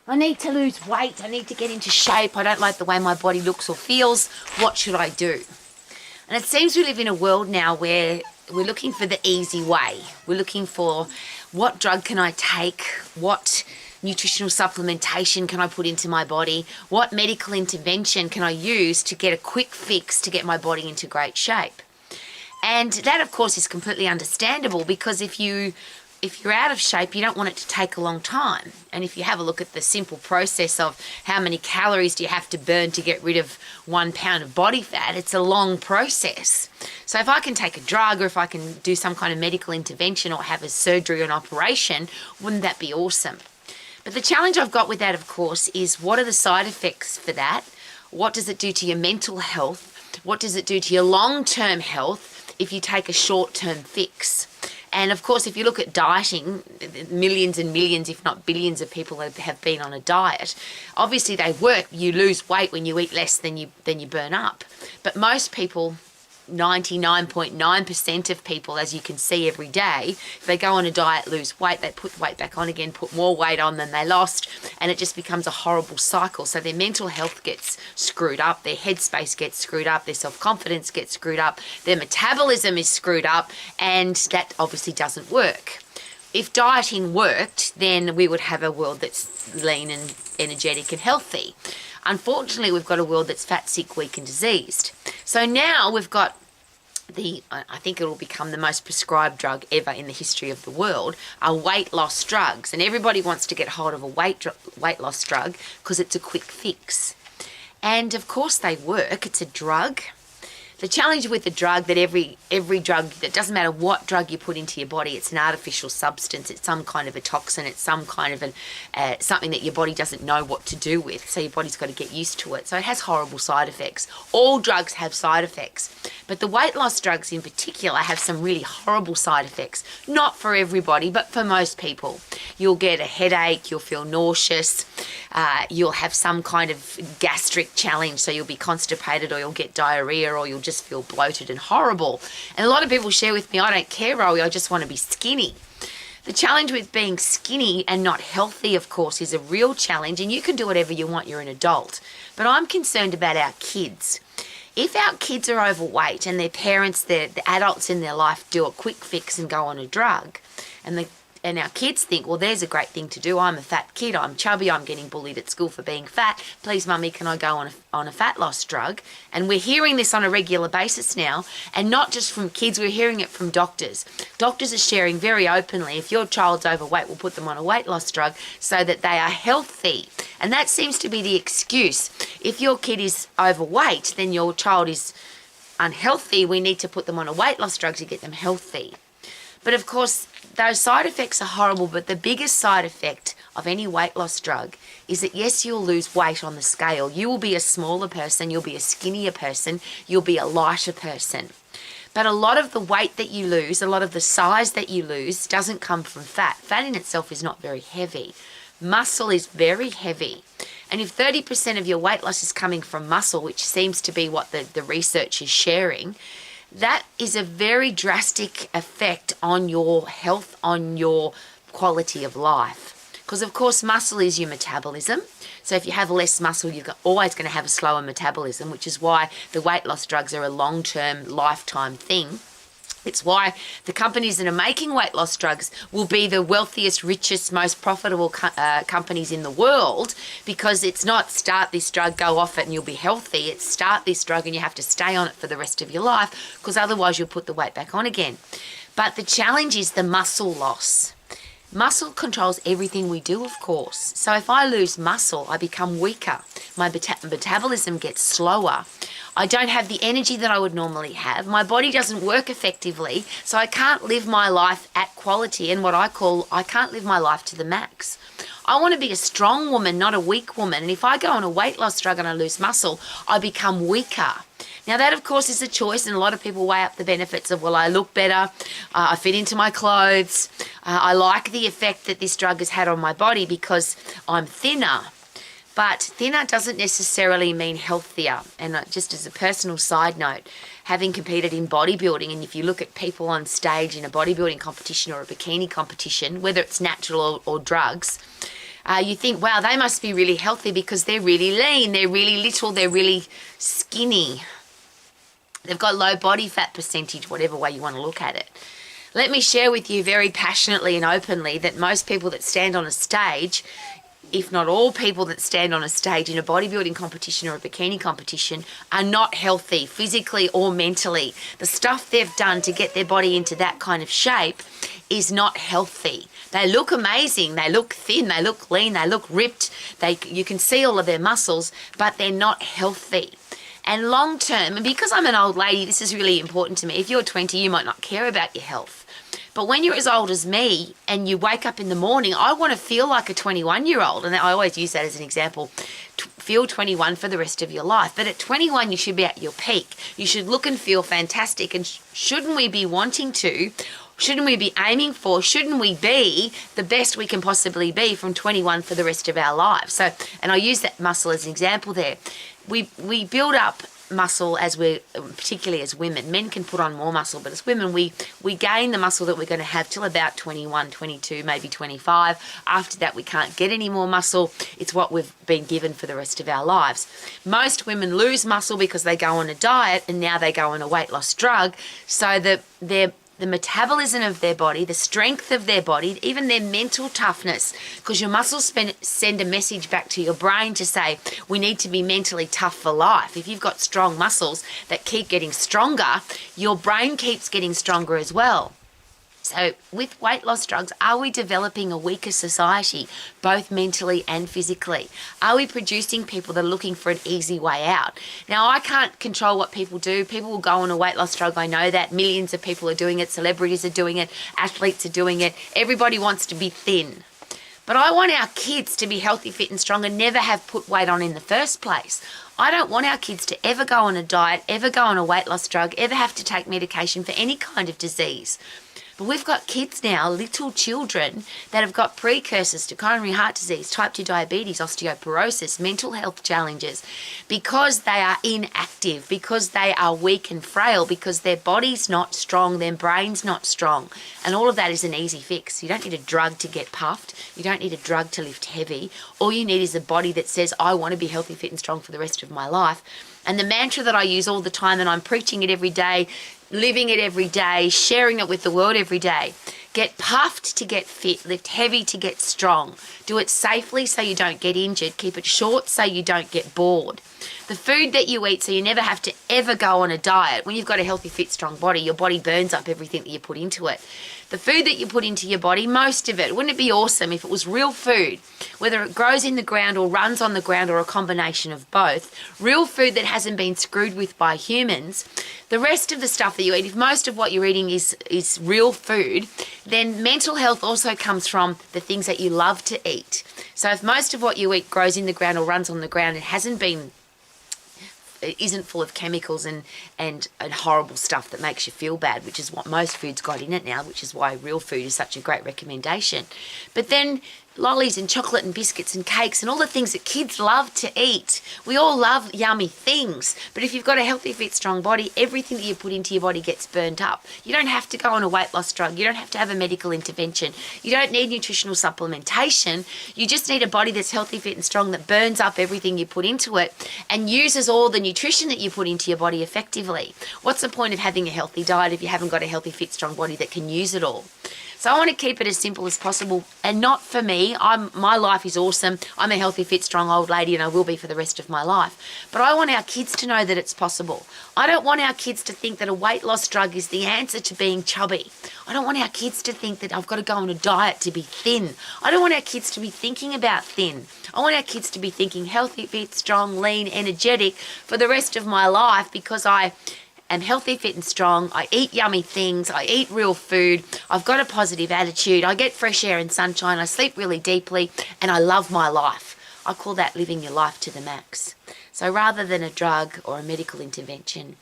I need to lose weight. I need to get into shape. I don't like the way my body looks or feels. What should I do? And it seems we live in a world now where we're looking for the easy way. We're looking for what drug can I take? What nutritional supplementation can I put into my body? What medical intervention can I use to get a quick fix to get my body into great shape? And that, of course, is completely understandable, because if you're out of shape, you don't want it to take a long time. And if you have a look at the simple process of how many calories do you have to burn to get rid of 1 pound of body fat, it's a long process. So if I can take a drug, or if I can do some kind of medical intervention or have a surgery or an operation, wouldn't that be awesome? But the challenge I've got with that, of course, is what are the side effects for that? What does it do to your mental health? What does it do to your long-term health if you take a short-term fix? And of course, if you look at dieting, millions and millions, if not billions of people have been on a diet. Obviously they work. You lose weight when you eat less than you burn up. But most people, 99.9% of people, as you can see every day, if they go on a diet, lose weight, they put weight back on again, put more weight on than they lost, and it just becomes a horrible cycle. So their mental health gets screwed up, their headspace gets screwed up, their self-confidence gets screwed up, their metabolism is screwed up, and that obviously doesn't work. If dieting worked, then we would have a world that's lean and energetic and healthy. Unfortunately, we've got a world that's fat, sick, weak and diseased. So now we've got I think it will become the most prescribed drug ever in the history of the world, are weight loss drugs. And everybody wants to get hold of a weight loss drug because it's a quick fix. And of course they work. It's a drug. The challenge with the drug, that every drug, that doesn't matter what drug you put into your body, it's an artificial substance, it's some kind of a toxin, it's some kind of something that your body doesn't know what to do with, so your body's got to get used to it. So it has horrible side effects. All drugs have side effects, but the weight loss drugs in particular have some really horrible side effects. Not for everybody, but for most people. You'll get a headache, you'll feel nauseous, you'll have some kind of gastric challenge, so you'll be constipated, or you'll get diarrhea, or you'll just feel bloated and horrible. And a lot of people share with me, I don't care, Rowie, I just want to be skinny. The challenge with being skinny and not healthy, of course, is a real challenge, and you can do whatever you want, you're an adult. But I'm concerned about our kids. If our kids are overweight and their parents, the adults in their life, do a quick fix and go on a drug, and our kids think, well, there's a great thing to do. I'm a fat kid, I'm chubby, I'm getting bullied at school for being fat. Please, mummy, can I go on a fat loss drug? And we're hearing this on a regular basis now, and not just from kids, we're hearing it from doctors. Doctors are sharing very openly, if your child's overweight, we'll put them on a weight loss drug so that they are healthy. And that seems to be the excuse. If your kid is overweight, then your child is unhealthy. We need to put them on a weight loss drug to get them healthy. But of course, those side effects are horrible, but the biggest side effect of any weight loss drug is that, yes, you'll lose weight on the scale. You will be a smaller person, you'll be a skinnier person, you'll be a lighter person. But a lot of the weight that you lose, a lot of the size that you lose, doesn't come from fat. Fat in itself is not very heavy. Muscle is very heavy. And if 30% of your weight loss is coming from muscle, which seems to be what the research is sharing, that is a very drastic effect on your health, on your quality of life. Because of course muscle is your metabolism. So if you have less muscle, you're always going to have a slower metabolism, which is why the weight loss drugs are a long-term, lifetime thing. It's why the companies that are making weight loss drugs will be the wealthiest, richest, most profitable companies in the world, because it's not start this drug, go off it and you'll be healthy. It's start this drug and you have to stay on it for the rest of your life, because otherwise you'll put the weight back on again. But the challenge is the muscle loss. Muscle controls everything we do, of course. So if I lose muscle, I become weaker. My metabolism gets slower. I don't have the energy that I would normally have. My body doesn't work effectively, so I can't live my life at quality, and I can't live my life to the max. I want to be a strong woman, not a weak woman. And if I go on a weight loss drug and I lose muscle, I become weaker. Now that, of course, is a choice, and a lot of people weigh up the benefits of, well, I look better, I fit into my clothes, I like the effect that this drug has had on my body because I'm thinner. But thinner doesn't necessarily mean healthier. And just as a personal side note, having competed in bodybuilding, and if you look at people on stage in a bodybuilding competition or a bikini competition, whether it's natural or drugs, You think, wow, they must be really healthy because they're really lean, they're really little, they're really skinny. They've got low body fat percentage, whatever way you want to look at it. Let me share with you very passionately and openly that most people that stand on a stage, if not all people that stand on a stage in a bodybuilding competition or a bikini competition, are not healthy physically or mentally. The stuff they've done to get their body into that kind of shape is not healthy. They look amazing, they look thin, they look lean, they look ripped, you can see all of their muscles, but they're not healthy. And long term, and because I'm an old lady, this is really important to me. If you're 20, you might not care about your health. But when you're as old as me and you wake up in the morning, I want to feel like a 21-year-old. And I always use that as an example. Feel 21 for the rest of your life. But at 21, you should be at your peak. You should look and feel fantastic. And shouldn't we be wanting to, shouldn't we be aiming for, shouldn't we be the best we can possibly be from 21 for the rest of our lives? So, and I use that muscle as an example there. We build up muscle as we're, particularly as women. Men can put on more muscle, but as women, we gain the muscle that we're going to have till about 21, 22, maybe 25. After that, we can't get any more muscle. It's what we've been given for the rest of our lives. Most women lose muscle because they go on a diet and now they go on a weight loss drug, so that the metabolism of their body, the strength of their body, even their mental toughness, because your muscles send a message back to your brain to say, we need to be mentally tough for life. If you've got strong muscles that keep getting stronger, your brain keeps getting stronger as well. So with weight loss drugs, are we developing a weaker society, both mentally and physically? Are we producing people that are looking for an easy way out? Now, I can't control what people do. People will go on a weight loss drug. I know that. Millions of people are doing it. Celebrities are doing it. Athletes are doing it. Everybody wants to be thin. But I want our kids to be healthy, fit and strong and never have put weight on in the first place. I don't want our kids to ever go on a diet, ever go on a weight loss drug, ever have to take medication for any kind of disease. But we've got kids now, little children, that have got precursors to coronary heart disease, type 2 diabetes, osteoporosis, mental health challenges, because they are inactive, because they are weak and frail, because their body's not strong, their brain's not strong. And all of that is an easy fix. You don't need a drug to get puffed. You don't need a drug to lift heavy. All you need is a body that says, I want to be healthy, fit and strong for the rest of my life. And the mantra that I use all the time, and I'm preaching it every day, living it every day, sharing it with the world every day. Get puffed to get fit, lift heavy to get strong. Do it safely so you don't get injured. Keep it short so you don't get bored. The food that you eat so you never have to ever go on a diet. When you've got a healthy, fit, strong body, your body burns up everything that you put into it. The food that you put into your body, most of it, wouldn't it be awesome if it was real food, whether it grows in the ground or runs on the ground or a combination of both, real food that hasn't been screwed with by humans. The rest of the stuff that you eat, if most of what you're eating is real food, then mental health also comes from the things that you love to eat. So if most of what you eat grows in the ground or runs on the ground, it isn't full of chemicals and horrible stuff that makes you feel bad, which is what most food's got in it now, which is why real food is such a great recommendation. But then lollies and chocolate and biscuits and cakes and all the things that kids love to eat. We all love yummy things, but if you've got a healthy, fit, strong body, everything that you put into your body gets burnt up. You don't have to go on a weight loss drug. You don't have to have a medical intervention. You don't need nutritional supplementation. You just need a body that's healthy, fit and strong that burns up everything you put into it and uses all the nutrition that you put into your body effectively. What's the point of having a healthy diet if you haven't got a healthy, fit, strong body that can use it all? So I want to keep it as simple as possible, and not for me. My life is awesome. I'm a healthy, fit, strong old lady, and I will be for the rest of my life. But I want our kids to know that it's possible. I don't want our kids to think that a weight loss drug is the answer to being chubby. I don't want our kids to think that I've got to go on a diet to be thin. I don't want our kids to be thinking about thin. I want our kids to be thinking healthy, fit, strong, lean, energetic for the rest of my life, because I'm healthy, fit and strong. I eat yummy things. I eat real food. I've got a positive attitude. I get fresh air and sunshine. I sleep really deeply and I love my life. I call that living your life to the max. So rather than a drug or a medical intervention,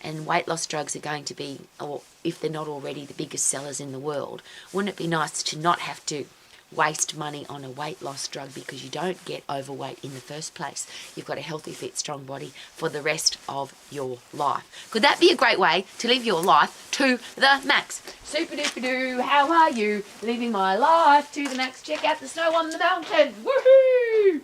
and weight loss drugs are going to be, or if they're not already, the biggest sellers in the world, wouldn't it be nice to not have to waste money on a weight loss drug because you don't get overweight in the first place. You've got a healthy, fit, strong body for the rest of your life. Could that be a great way to live your life to the max? Super duper doo, how are you? Living my life to the max. Check out the snow on the mountain. Woohoo!